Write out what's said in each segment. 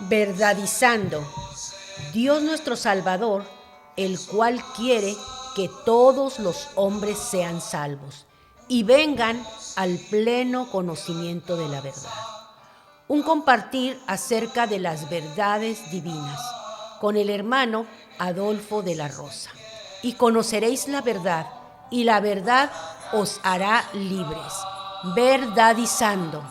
Verdadizando. Dios nuestro Salvador, el cual quiere que todos los hombres sean salvos y vengan al pleno conocimiento de la verdad. Un compartir acerca de las verdades divinas con el hermano Adolfo de la Rosa. Y conoceréis la verdad, y la verdad os hará libres. Verdadizando.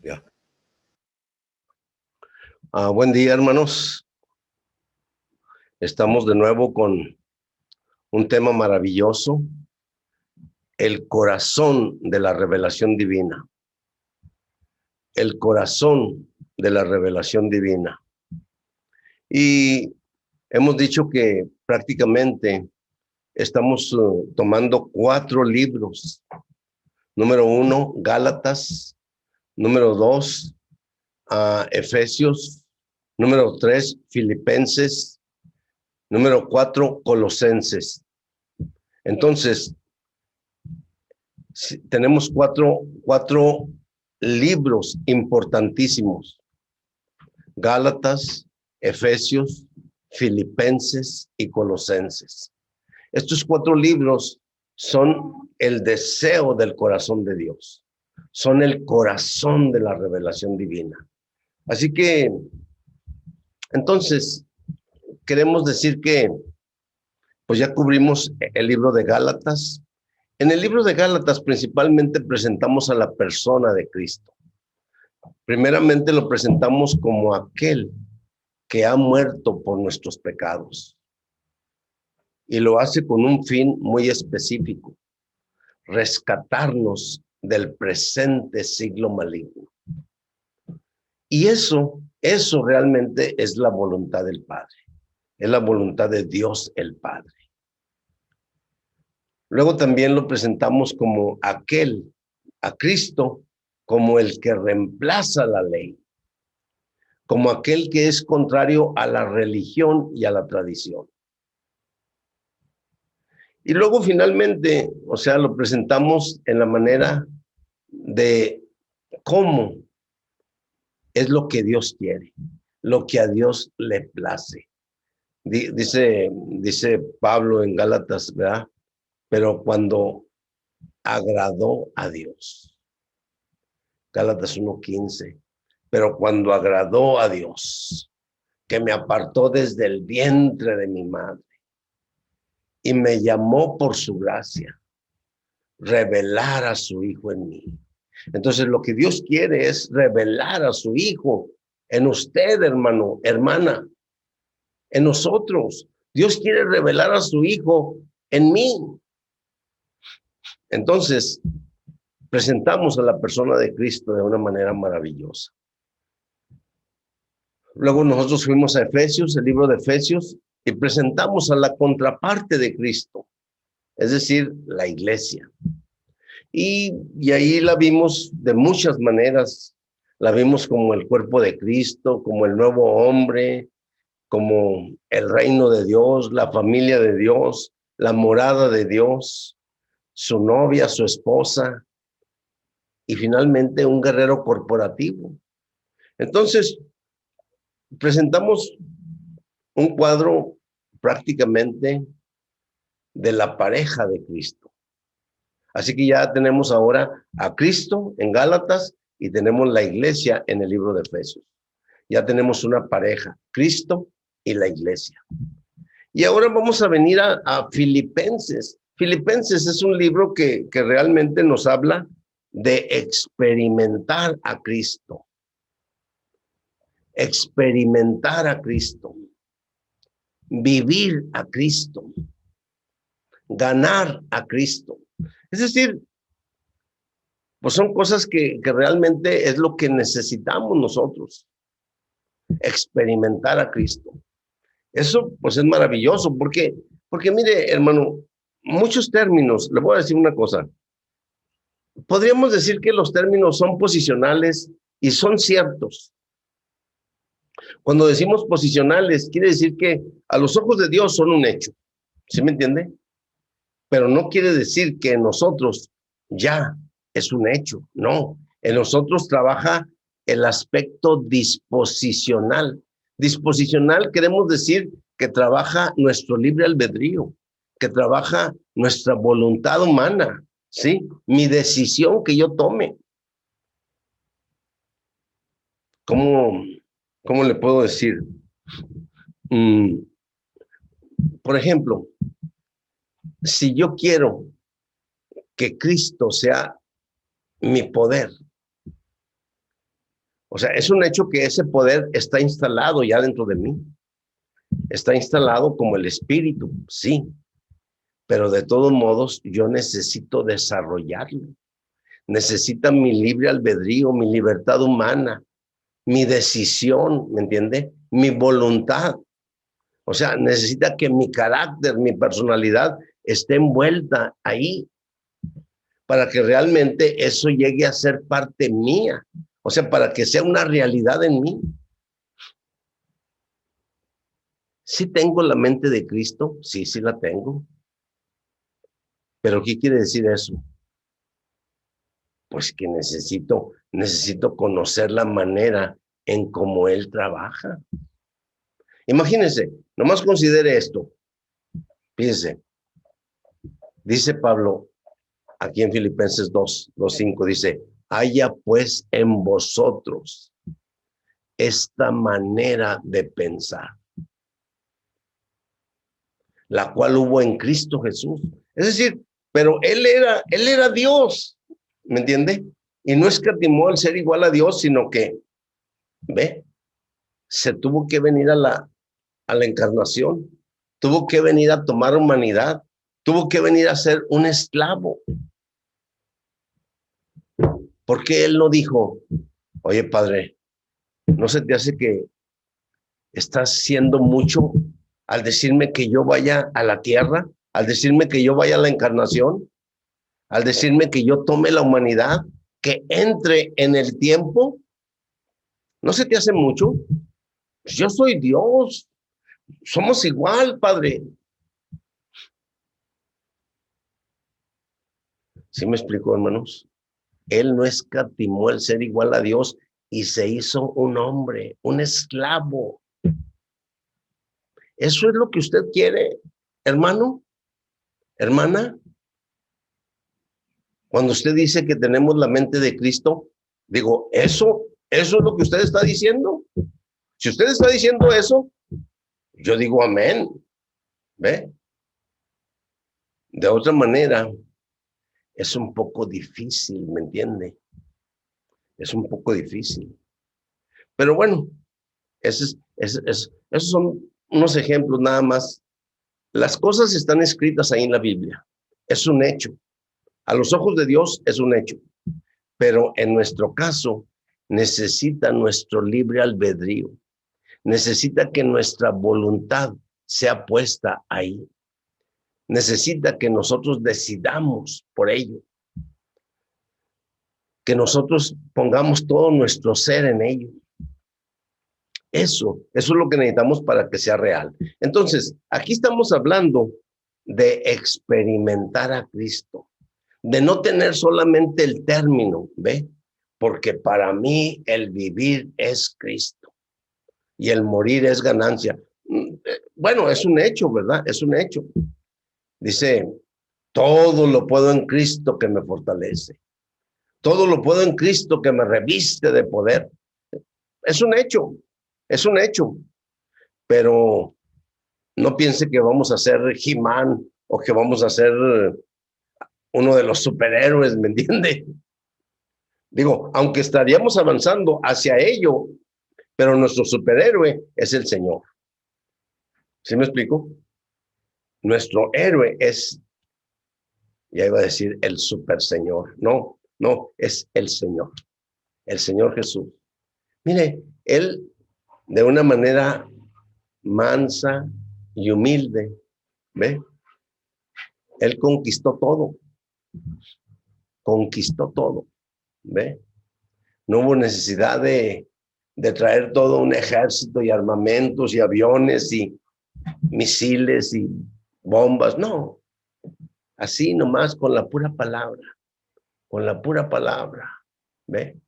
Ya. Buen día, hermanos. Estamos de nuevo con un tema maravilloso, el corazón de la revelación divina. El corazón de la revelación divina. Y hemos dicho que prácticamente estamos tomando 4 libros. Número 1, Gálatas. Número 2, Efesios. Número 3, Filipenses. Número 4, Colosenses. Entonces, tenemos cuatro libros importantísimos. Gálatas, Efesios, Filipenses y Colosenses. Estos 4 libros son el deseo del corazón de Dios. Son el corazón de la revelación divina. Así que, entonces, queremos decir que pues ya cubrimos el libro de Gálatas. En el libro de Gálatas principalmente presentamos a la persona de Cristo. Primeramente lo presentamos como aquel que ha muerto por nuestros pecados. Y lo hace con un fin muy específico: rescatarnos del presente siglo maligno. Y eso realmente es la voluntad del Padre. Es la voluntad de Dios el Padre. Luego también lo presentamos como a Cristo, como el que reemplaza la ley, como aquel que es contrario a la religión y a la tradición. Y luego finalmente, lo presentamos en la manera de cómo es lo que Dios quiere, lo que a Dios le place. Dice Pablo en Gálatas, ¿verdad? Pero cuando agradó a Dios. Gálatas 1:15. Pero cuando agradó a Dios, que me apartó desde el vientre de mi madre y me llamó por su gracia, revelar a su Hijo en mí. Entonces lo que Dios quiere es revelar a su Hijo en usted, hermano, hermana, en nosotros. Dios quiere revelar a su Hijo en mí. Entonces, presentamos a la persona de Cristo de una manera maravillosa. Luego nosotros fuimos a Efesios, el libro de Efesios, y presentamos a la contraparte de Cristo, es decir, la iglesia. Y ahí la vimos de muchas maneras. La vimos como el cuerpo de Cristo, como el nuevo hombre, como el reino de Dios, la familia de Dios, la morada de Dios, su novia, su esposa, y finalmente un guerrero corporativo. Entonces, presentamos un cuadro prácticamente de la pareja de Cristo. Así que ya tenemos ahora a Cristo en Gálatas y tenemos la iglesia en el libro de Efesios. Ya tenemos una pareja, Cristo y la iglesia. Y ahora vamos a venir a Filipenses. Filipenses es un libro que realmente nos habla de experimentar a Cristo. Experimentar a Cristo. Vivir a Cristo. Ganar a Cristo. Es decir, pues son cosas que realmente es lo que necesitamos nosotros. Experimentar a Cristo. Eso pues es maravilloso porque mire, hermano, muchos términos, le voy a decir una cosa. Podríamos decir que los términos son posicionales y son ciertos. Cuando decimos posicionales, quiere decir que a los ojos de Dios son un hecho. ¿Sí me entiende? Pero no quiere decir que en nosotros ya es un hecho, no. En nosotros trabaja el aspecto disposicional. Disposicional queremos decir que trabaja nuestro libre albedrío, que trabaja nuestra voluntad humana, ¿sí? Mi decisión que yo tome. ¿Cómo le puedo decir? Por ejemplo, si yo quiero que Cristo sea mi poder, o sea, es un hecho que ese poder está instalado ya dentro de mí. Está instalado como el espíritu, sí, pero de todos modos yo necesito desarrollarlo. Necesita mi libre albedrío, mi libertad humana, mi decisión, ¿me entiende? Mi voluntad. O sea, necesita que mi carácter, mi personalidad esté envuelta ahí para que realmente eso llegue a ser parte mía. O sea, para que sea una realidad en mí. ¿Sí tengo la mente de Cristo? Sí, sí la tengo. ¿Pero qué quiere decir eso? Pues que necesito conocer la manera en cómo Él trabaja. Imagínense, nomás considere esto. Fíjense, dice Pablo aquí en Filipenses 2:5, dice, haya pues en vosotros esta manera de pensar, la cual hubo en Cristo Jesús. Es decir, pero él era Dios, ¿me entiende? Y no escatimó el ser igual a Dios, sino que, ve, se tuvo que venir a la encarnación, tuvo que venir a tomar humanidad, tuvo que venir a ser un esclavo. Porque él no dijo, oye, Padre, ¿no se te hace que estás haciendo mucho al decirme que yo vaya a la tierra, al decirme que yo vaya a la encarnación, al decirme que yo tome la humanidad, que entre en el tiempo? ¿No se te hace mucho? Pues yo soy Dios, somos igual, Padre. ¿Sí me explico, hermanos? Él no escatimó el ser igual a Dios y se hizo un hombre, un esclavo. ¿Eso es lo que usted quiere, hermano, hermana? Cuando usted dice que tenemos la mente de Cristo, digo, ¿eso es lo que usted está diciendo? Si usted está diciendo eso, yo digo amén. ¿Ve? De otra manera, es un poco difícil, ¿me entiende? Es un poco difícil. Pero bueno, esos son unos ejemplos nada más. Las cosas están escritas ahí en la Biblia. Es un hecho. A los ojos de Dios es un hecho. Pero en nuestro caso, necesita nuestro libre albedrío. Necesita que nuestra voluntad sea puesta ahí. Necesita que nosotros decidamos por ello. Que nosotros pongamos todo nuestro ser en ello. Eso es lo que necesitamos para que sea real. Entonces, aquí estamos hablando de experimentar a Cristo, de no tener solamente el término, ¿ve? Porque para mí el vivir es Cristo y el morir es ganancia. Bueno, es un hecho, ¿verdad? Es un hecho. Dice, todo lo puedo en Cristo que me fortalece. Todo lo puedo en Cristo que me reviste de poder. Es un hecho, es un hecho. Pero no piense que vamos a ser He-Man o que vamos a ser uno de los superhéroes, ¿me entiende? Digo, aunque estaríamos avanzando hacia ello, pero nuestro superhéroe es el Señor. ¿Sí me explico? Nuestro héroe es, ya iba a decir, el super Señor. No, es el Señor Jesús. Mire, Él de una manera mansa y humilde, ¿ve? Él conquistó todo, ¿ve? No hubo necesidad de traer todo un ejército y armamentos y aviones y misiles y bombas, no. Así nomás con la pura palabra, con la pura palabra. ¿Ve?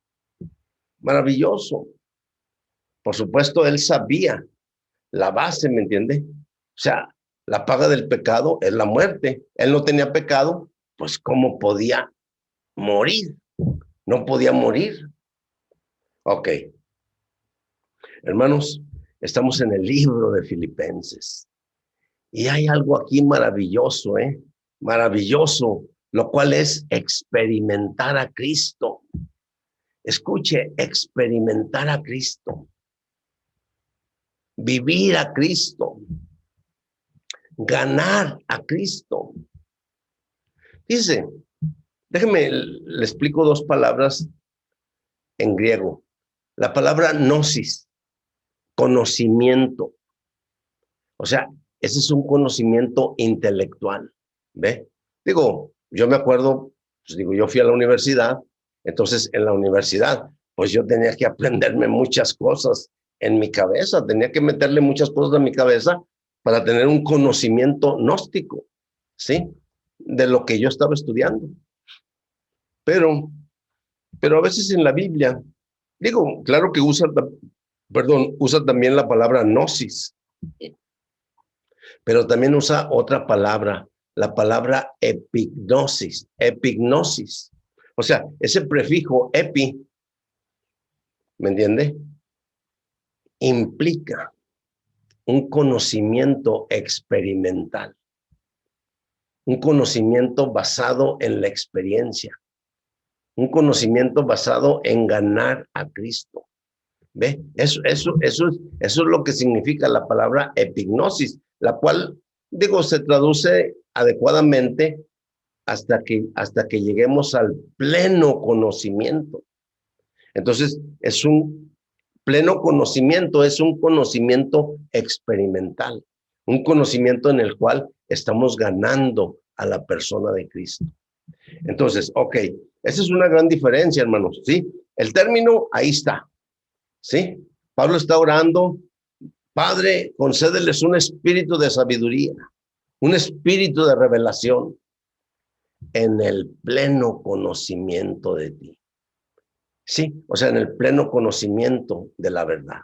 Maravilloso. Por supuesto, él sabía la base, ¿me entiende? O sea, la paga del pecado es la muerte. Él no tenía pecado, pues ¿cómo podía morir? No podía morir. Ok. Hermanos, estamos en el libro de Filipenses. Y hay algo aquí maravilloso, ¿eh? Maravilloso, lo cual es experimentar a Cristo. Escuche, experimentar a Cristo. Vivir a Cristo. Ganar a Cristo. Dice, déjeme, le explico dos palabras en griego. La palabra gnosis, conocimiento. O sea, ese es un conocimiento intelectual, ¿ve? Digo, yo me acuerdo, pues digo, yo fui a la universidad, entonces en la universidad, pues yo tenía que aprenderme muchas cosas en mi cabeza, tenía que meterle muchas cosas a mi cabeza para tener un conocimiento gnóstico, ¿sí? De lo que yo estaba estudiando. Pero a veces en la Biblia, digo, claro que usa también la palabra gnosis, pero también usa otra palabra, la palabra epignosis, epignosis. O sea, ese prefijo epi, ¿me entiende? Implica un conocimiento experimental, un conocimiento basado en la experiencia, un conocimiento basado en ganar a Cristo. ¿Ve? Eso es lo que significa la palabra epignosis, la cual, digo, se traduce adecuadamente hasta que lleguemos al pleno conocimiento. Entonces, es un pleno conocimiento, es un conocimiento experimental, un conocimiento en el cual estamos ganando a la persona de Cristo. Entonces, ok, esa es una gran diferencia, hermanos, ¿sí? El término, ahí está, ¿sí? Pablo está orando, Padre, concédeles un espíritu de sabiduría, un espíritu de revelación en el pleno conocimiento de ti. Sí, o sea, en el pleno conocimiento de la verdad.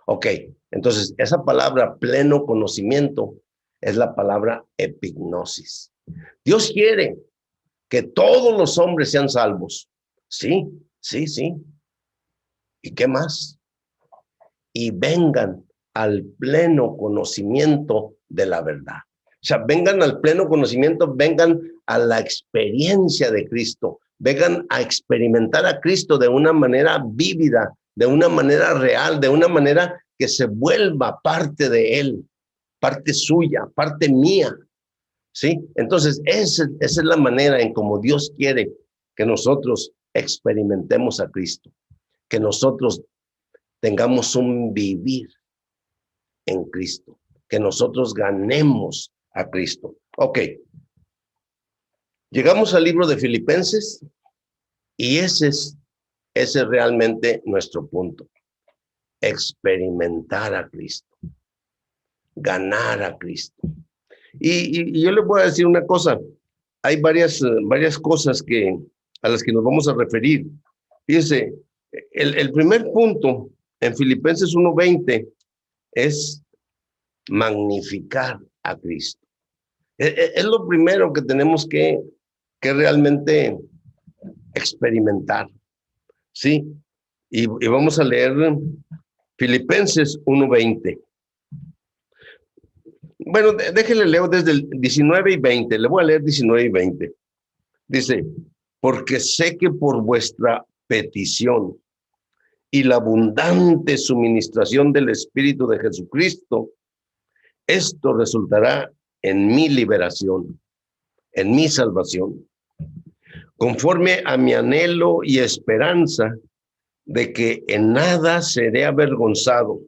Ok, entonces esa palabra pleno conocimiento es la palabra epignosis. Dios quiere que todos los hombres sean salvos. Sí, sí, sí. ¿Y qué más? Y vengan al pleno conocimiento de la verdad. O sea, vengan al pleno conocimiento, vengan a la experiencia de Cristo, vengan a experimentar a Cristo de una manera vívida, de una manera real, de una manera que se vuelva parte de Él, parte suya, parte mía. ¿Sí? Entonces, esa es la manera en cómo Dios quiere que nosotros experimentemos a Cristo, que nosotros tengamos un vivir en Cristo, que nosotros ganemos a Cristo. Ok, llegamos al libro de Filipenses y ese es realmente nuestro punto. Experimentar a Cristo, ganar a Cristo. Y yo les voy a decir una cosa, hay varias cosas a las que nos vamos a referir. Fíjense, el primer punto en Filipenses 1:20 es magnificar a Cristo. Es lo primero que tenemos que realmente experimentar, ¿sí? Y vamos a leer Filipenses 1:20. Bueno, déjenle leo desde el 19 y 20. Le voy a leer 19 y 20. Dice, porque sé que por vuestra petición y la abundante suministración del Espíritu de Jesucristo, esto resultará en mi liberación, en mi salvación, conforme a mi anhelo y esperanza de que en nada seré avergonzado,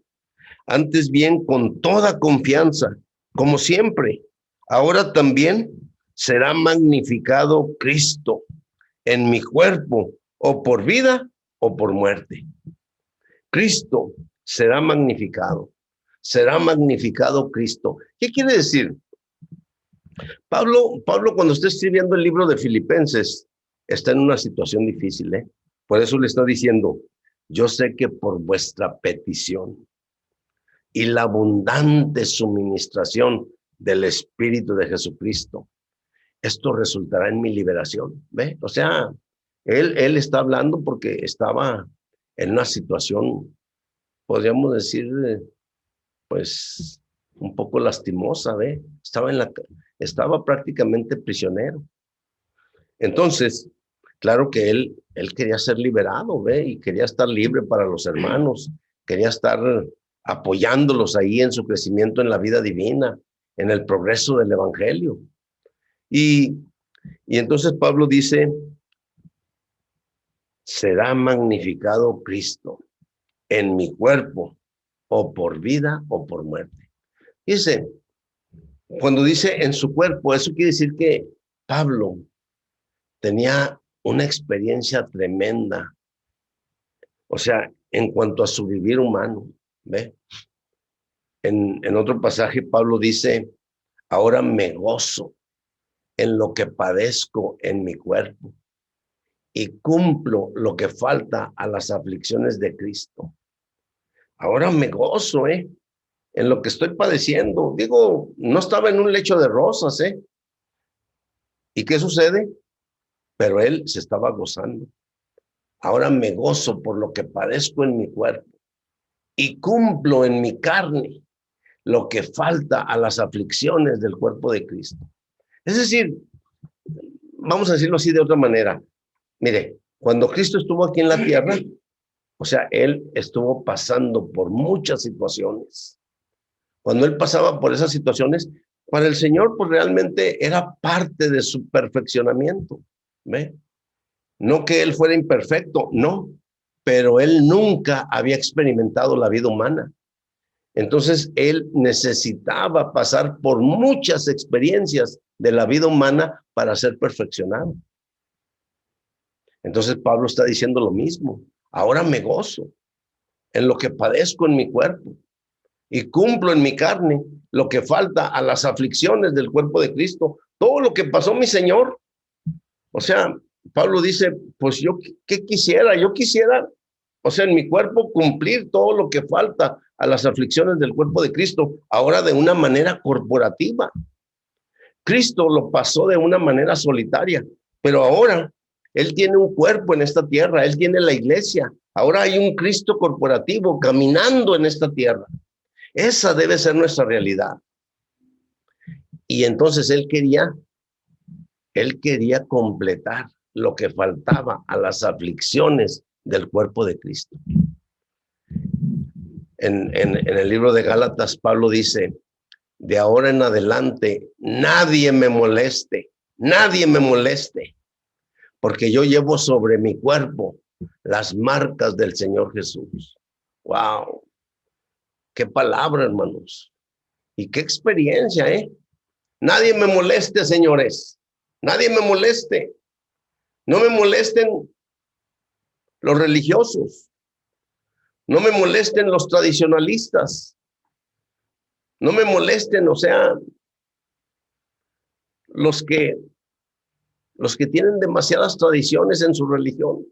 antes bien con toda confianza, como siempre, ahora también será magnificado Cristo en mi cuerpo, o por vida o por muerte. Cristo será magnificado Cristo. ¿Qué quiere decir? Pablo, cuando está escribiendo el libro de Filipenses, está en una situación difícil, ¿eh? Por eso le está diciendo, yo sé que por vuestra petición y la abundante suministración del Espíritu de Jesucristo, esto resultará en mi liberación, ¿ve? O sea, él está hablando porque estaba en una situación, podríamos decir, pues, un poco lastimosa, ¿ve? Estaba prácticamente prisionero. Entonces, claro que él quería ser liberado, ¿ve? Y quería estar libre para los hermanos, quería estar apoyándolos ahí en su crecimiento en la vida divina, en el progreso del evangelio. Y entonces Pablo dice, será magnificado Cristo en mi cuerpo, o por vida o por muerte. Dice, cuando dice en su cuerpo, eso quiere decir que Pablo tenía una experiencia tremenda, o sea, en cuanto a su vivir humano, ¿ve? En otro pasaje Pablo dice, ahora me gozo en lo que padezco en mi cuerpo y cumplo lo que falta a las aflicciones de Cristo. Ahora me gozo, en lo que estoy padeciendo. Digo, no estaba en un lecho de rosas, ¿Y qué sucede? Pero él se estaba gozando. Ahora me gozo por lo que padezco en mi cuerpo y cumplo en mi carne lo que falta a las aflicciones del cuerpo de Cristo. Es decir, vamos a decirlo así de otra manera. Mire, cuando Cristo estuvo aquí en la tierra, o sea, él estuvo pasando por muchas situaciones. Cuando él pasaba por esas situaciones, para el Señor, pues realmente era parte de su perfeccionamiento. ¿Ve? No que él fuera imperfecto, no, pero él nunca había experimentado la vida humana. Entonces, él necesitaba pasar por muchas experiencias de la vida humana para ser perfeccionado. Entonces, Pablo está diciendo lo mismo. Ahora me gozo en lo que padezco en mi cuerpo y cumplo en mi carne lo que falta a las aflicciones del cuerpo de Cristo. Todo lo que pasó mi Señor. O sea, Pablo dice, pues yo, ¿qué quisiera? Yo quisiera, o sea, en mi cuerpo cumplir todo lo que falta a las aflicciones del cuerpo de Cristo, ahora de una manera corporativa. Cristo lo pasó de una manera solitaria, pero ahora Él tiene un cuerpo en esta tierra, Él tiene la iglesia. Ahora hay un Cristo corporativo caminando en esta tierra. Esa debe ser nuestra realidad. Y entonces Él quería completar lo que faltaba a las aflicciones del cuerpo de Cristo. En el libro de Gálatas, Pablo dice, de ahora en adelante, nadie me moleste, porque yo llevo sobre mi cuerpo las marcas del Señor Jesús. ¡Wow! ¡Qué palabra, hermanos! Y qué experiencia, Nadie me moleste, señores. Nadie me moleste. No me molesten los religiosos. No me molesten los tradicionalistas. No me molesten, o sea, los que tienen demasiadas tradiciones en su religión.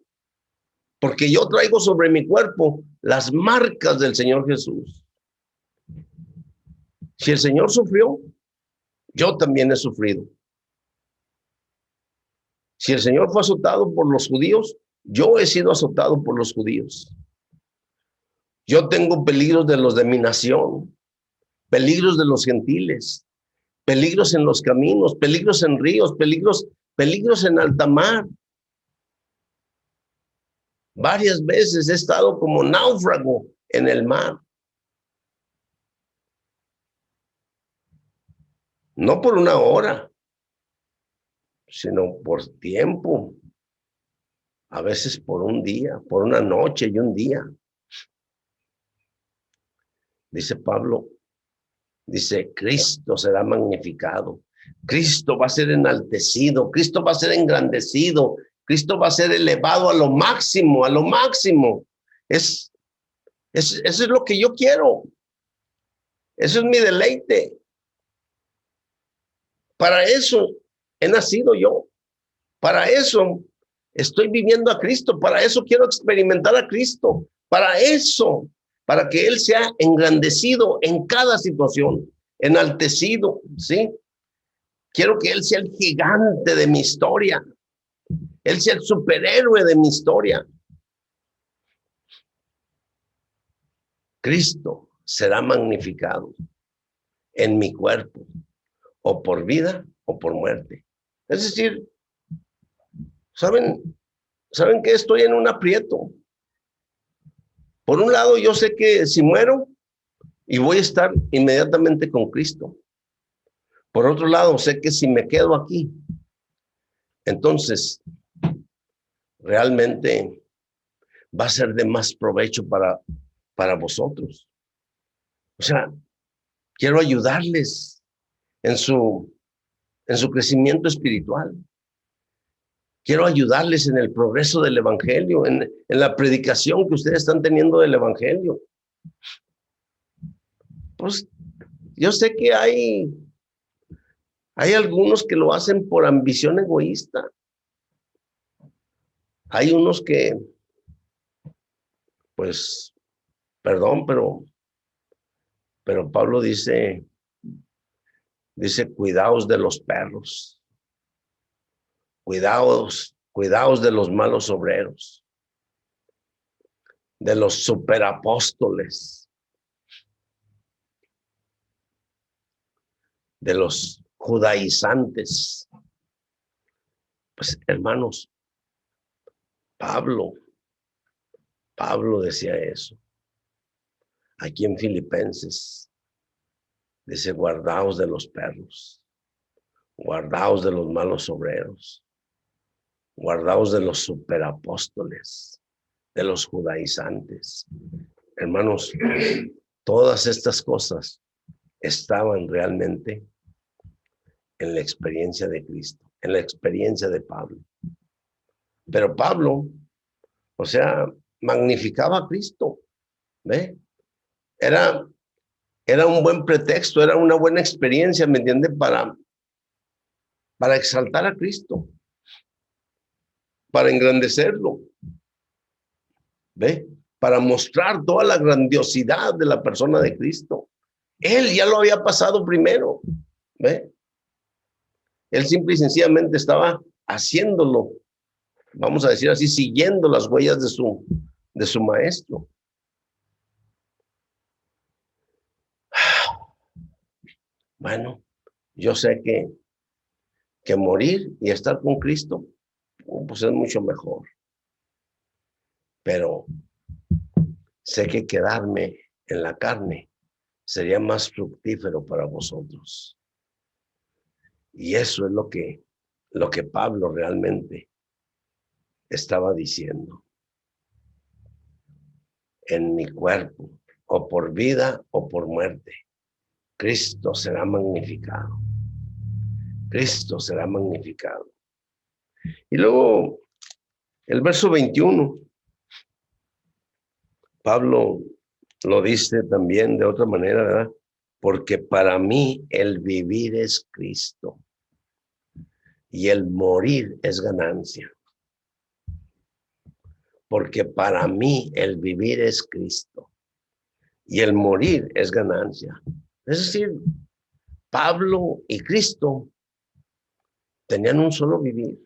Porque yo traigo sobre mi cuerpo las marcas del Señor Jesús. Si el Señor sufrió, yo también he sufrido. Si el Señor fue azotado por los judíos, yo he sido azotado por los judíos. Yo tengo peligros de los de mi nación, peligros de los gentiles, peligros en los caminos, peligros en ríos, peligros en alta mar. Varias veces he estado como náufrago en el mar. No por una hora, sino por tiempo. A veces por un día, por una noche y un día. Dice Pablo, dice, Cristo será magnificado. Cristo va a ser enaltecido. Cristo va a ser engrandecido. Cristo va a ser elevado a lo máximo, a lo máximo. Eso es lo que yo quiero. Eso es mi deleite. Para eso he nacido yo. Para eso estoy viviendo a Cristo. Para eso quiero experimentar a Cristo. Para eso, para que Él sea engrandecido en cada situación, enaltecido, ¿sí? Quiero que Él sea el gigante de mi historia. Él sea el superhéroe de mi historia. Cristo será magnificado en mi cuerpo, o por vida o por muerte. Es decir, ¿saben que estoy en un aprieto? Por un lado, yo sé que si muero y voy a estar inmediatamente con Cristo. Por otro lado, sé que si me quedo aquí, entonces realmente va a ser de más provecho para vosotros. O sea, quiero ayudarles en su crecimiento espiritual. Quiero ayudarles en el progreso del evangelio, en la predicación que ustedes están teniendo del evangelio. Pues yo sé que hay algunos que lo hacen por ambición egoísta. Hay unos que, pues, perdón, pero Pablo dice, cuidaos de los perros, cuidaos de los malos obreros, de los superapóstoles, de los judaizantes. Pues, hermanos, Pablo decía eso. Aquí en Filipenses dice, guardaos de los perros, guardaos de los malos obreros, guardaos de los superapóstoles, de los judaizantes. Hermanos, todas estas cosas estaban realmente en la experiencia de Cristo, en la experiencia de Pablo. Pero Pablo, o sea, magnificaba a Cristo, ¿ve? Era un buen pretexto, era una buena experiencia, ¿me entiende? Para exaltar a Cristo, para engrandecerlo, ¿ve? Para mostrar toda la grandiosidad de la persona de Cristo. Él ya lo había pasado primero, ¿ve? Él simple y sencillamente estaba haciéndolo, vamos a decir así, siguiendo las huellas de su maestro. Bueno, yo sé que morir y estar con Cristo, pues es mucho mejor. Pero sé que quedarme en la carne sería más fructífero para vosotros. Y eso es lo que Pablo realmente estaba diciendo. En mi cuerpo, o por vida o por muerte, Cristo será magnificado. Cristo será magnificado. Y luego, el verso 21, Pablo lo dice también de otra manera, ¿verdad? Porque para mí el vivir es Cristo y el morir es ganancia. Porque para mí el vivir es Cristo y el morir es ganancia. Es decir, Pablo y Cristo tenían un solo vivir.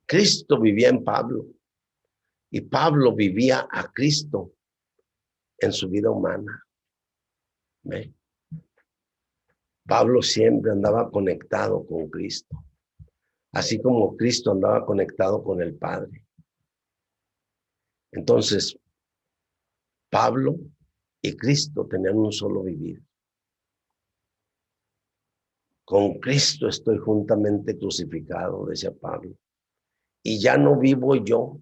Cristo vivía en Pablo y Pablo vivía a Cristo en su vida humana. ¿Ve? Pablo siempre andaba conectado con Cristo, así como Cristo andaba conectado con el Padre. Entonces, Pablo y Cristo tenían un solo vivir. Con Cristo estoy juntamente crucificado, decía Pablo. Y ya no vivo yo,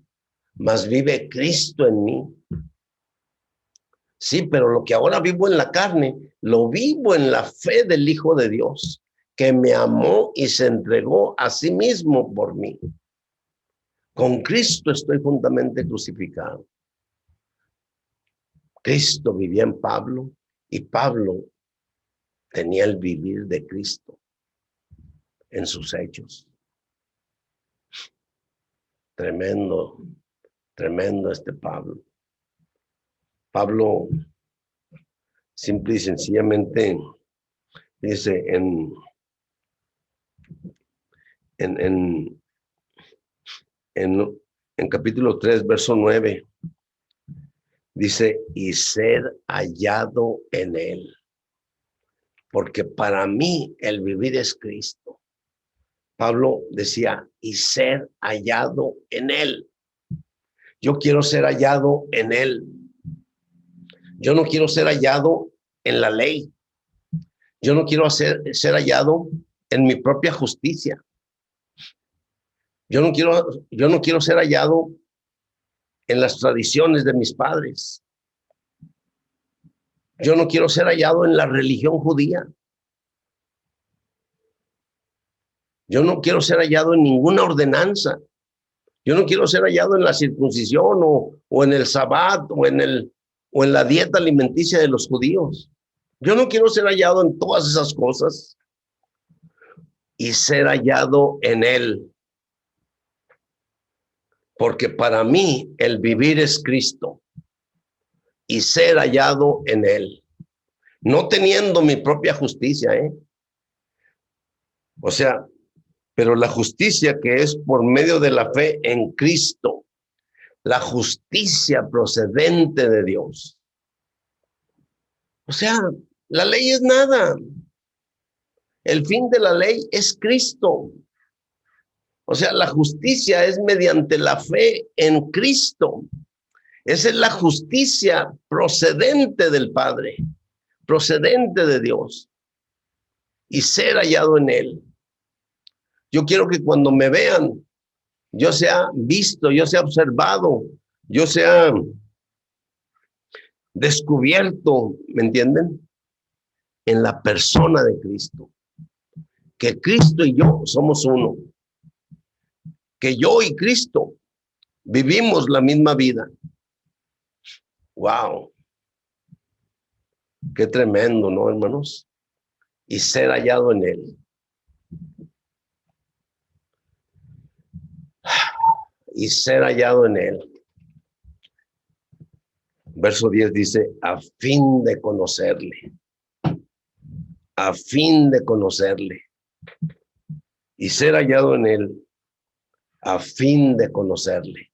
mas vive Cristo en mí. Sí, pero lo que ahora vivo en la carne, lo vivo en la fe del Hijo de Dios, que me amó y se entregó a sí mismo por mí. Con Cristo estoy juntamente crucificado. Cristo vivía en Pablo y Pablo tenía el vivir de Cristo. en sus hechos. Tremendo, tremendo Pablo. Pablo simple y sencillamente dice en capítulo 3, verso 9, dice, y ser hallado en él, porque para mí el vivir es Cristo. Pablo decía, y ser hallado en él. Yo quiero ser hallado en él. Yo no quiero ser hallado en la ley. Yo no quiero ser hallado en mi propia justicia. Yo no quiero ser hallado en las tradiciones de mis padres. Yo no quiero ser hallado en la religión judía. Yo no quiero ser hallado en ninguna ordenanza. Yo no quiero ser hallado en la circuncisión o en el sabbat o en la dieta alimenticia de los judíos. Yo no quiero ser hallado en todas esas cosas y ser hallado en él. Porque para mí el vivir es Cristo y ser hallado en él. No teniendo mi propia justicia, O sea, pero la justicia que es por medio de la fe en Cristo, la justicia procedente de Dios. O sea, la ley es nada. El fin de la ley es Cristo. O sea, la justicia es mediante la fe en Cristo. Esa es la justicia procedente del Padre, procedente de Dios, y ser hallado en él. Yo quiero que cuando me vean, yo sea visto, yo sea observado, yo sea descubierto, ¿me entienden? En la persona de Cristo. Que Cristo y yo somos uno. Que yo y Cristo vivimos la misma vida. ¡Wow! Qué tremendo, ¿no, hermanos? Y ser hallado en él. Y ser hallado en él. Verso 10 dice, a fin de conocerle. A fin de conocerle. Y ser hallado en él. A fin de conocerle.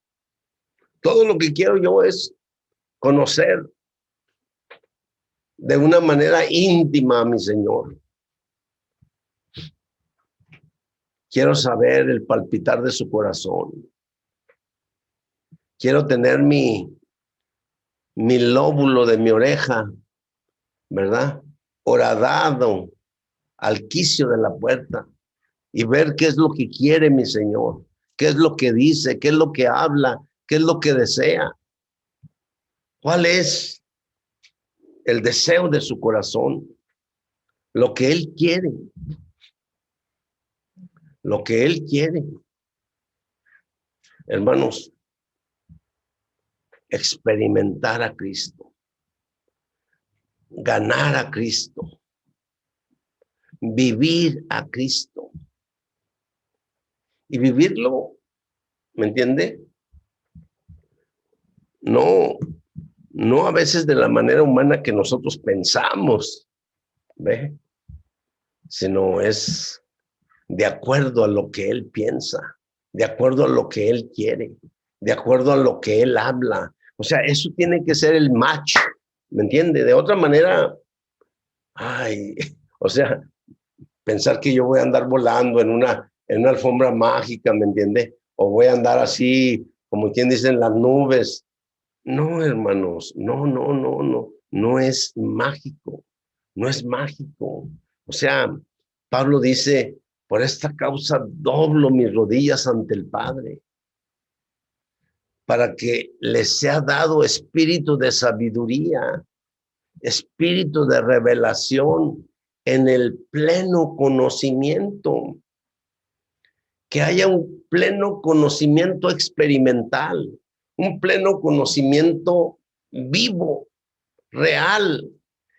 Todo lo que quiero yo es conocer de una manera íntima a mi Señor. Quiero saber el palpitar de su corazón. Quiero tener mi lóbulo de mi oreja, ¿verdad? Horadado al quicio de la puerta y ver qué es lo que quiere mi Señor, qué es lo que dice, qué es lo que habla, qué es lo que desea. ¿Cuál es el deseo de su corazón? Lo que Él quiere. Lo que Él quiere. Hermanos, experimentar a Cristo, ganar a Cristo, vivir a Cristo y vivirlo, ¿me entiende? No a veces de la manera humana que nosotros pensamos, ¿ve? Sino es de acuerdo a lo que Él piensa, de acuerdo a lo que Él quiere, de acuerdo a lo que Él habla. O sea, eso tiene que ser el match, ¿me entiende? De otra manera, o sea, pensar que yo voy a andar volando en una alfombra mágica, ¿me entiende? O voy a andar así, como quien dice, en las nubes. No, hermanos, no es mágico, no es mágico. O sea, Pablo dice, por esta causa doblo mis rodillas ante el Padre, para que les sea dado espíritu de sabiduría, espíritu de revelación en el pleno conocimiento, que haya un pleno conocimiento experimental, un pleno conocimiento vivo, real,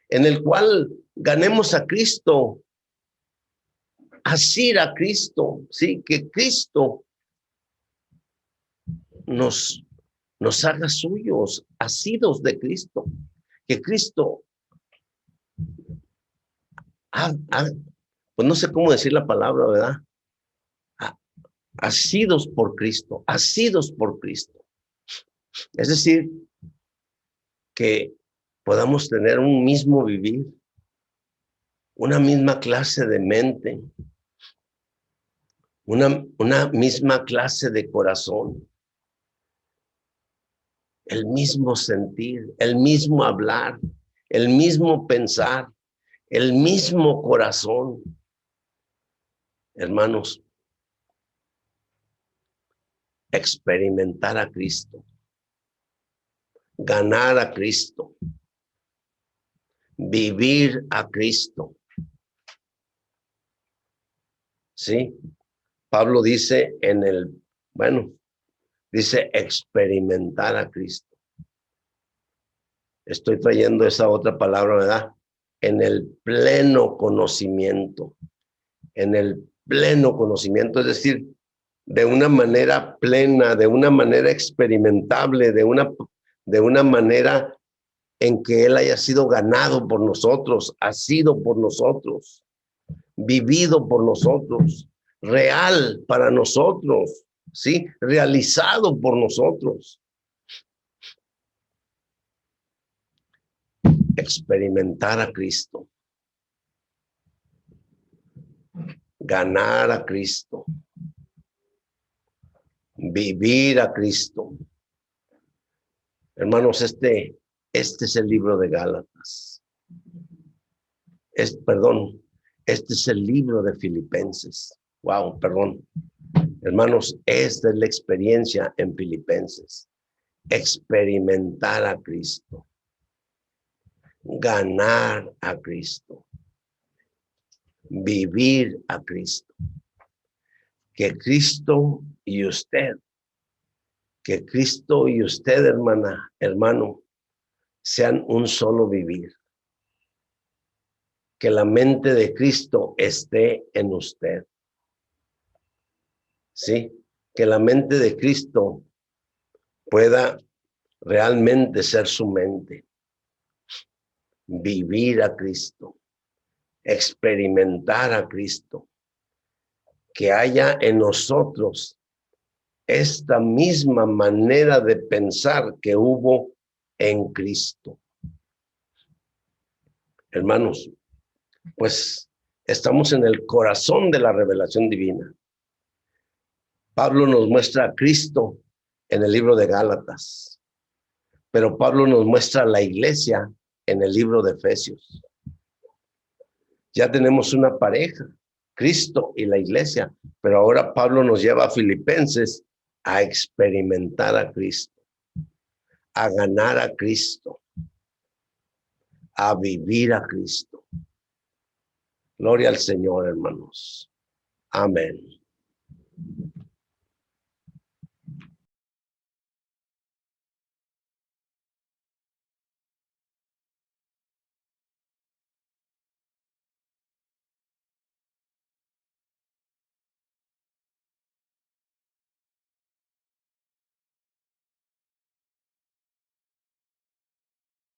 en el cual ganemos a Cristo asir a Cristo, ¿sí? Que Cristo nos haga suyos, asidos de Cristo, que Cristo, pues no sé cómo decir la palabra, ¿verdad? Asidos por Cristo, asidos por Cristo. Es decir, que podamos tener un mismo vivir, una misma clase de mente, una misma clase de corazón, el mismo sentir, el mismo hablar, el mismo pensar, el mismo corazón. Hermanos, experimentar a Cristo, ganar a Cristo, vivir a Cristo. ¿Sí? Pablo dice dice experimentar a Cristo. Estoy trayendo esa otra palabra, ¿verdad? En el pleno conocimiento, en el pleno conocimiento, es decir, de una manera plena, de una manera experimentable, de una manera en que Él haya sido ganado por nosotros, ha sido por nosotros, vivido por nosotros, real para nosotros, ¿sí? Realizado por nosotros. Experimentar a Cristo, ganar a Cristo, vivir a Cristo. Hermanos, este es el libro de Gálatas. Este es el libro de Filipenses. Wow, perdón. Hermanos, esta es la experiencia en Filipenses. Experimentar a Cristo. Ganar a Cristo. Vivir a Cristo. Que Cristo y usted, hermano, sean un solo vivir. Que la mente de Cristo esté en usted. ¿Sí? Que la mente de Cristo pueda realmente ser su mente. Vivir a Cristo. Experimentar a Cristo. Que haya en nosotros esta misma manera de pensar que hubo en Cristo. Hermanos, pues estamos en el corazón de la revelación divina. Pablo nos muestra a Cristo en el libro de Gálatas, pero Pablo nos muestra a la iglesia en el libro de Efesios. Ya tenemos una pareja, Cristo y la iglesia, pero ahora Pablo nos lleva a Filipenses a experimentar a Cristo, a ganar a Cristo, a vivir a Cristo. Gloria al Señor, hermanos. Amén.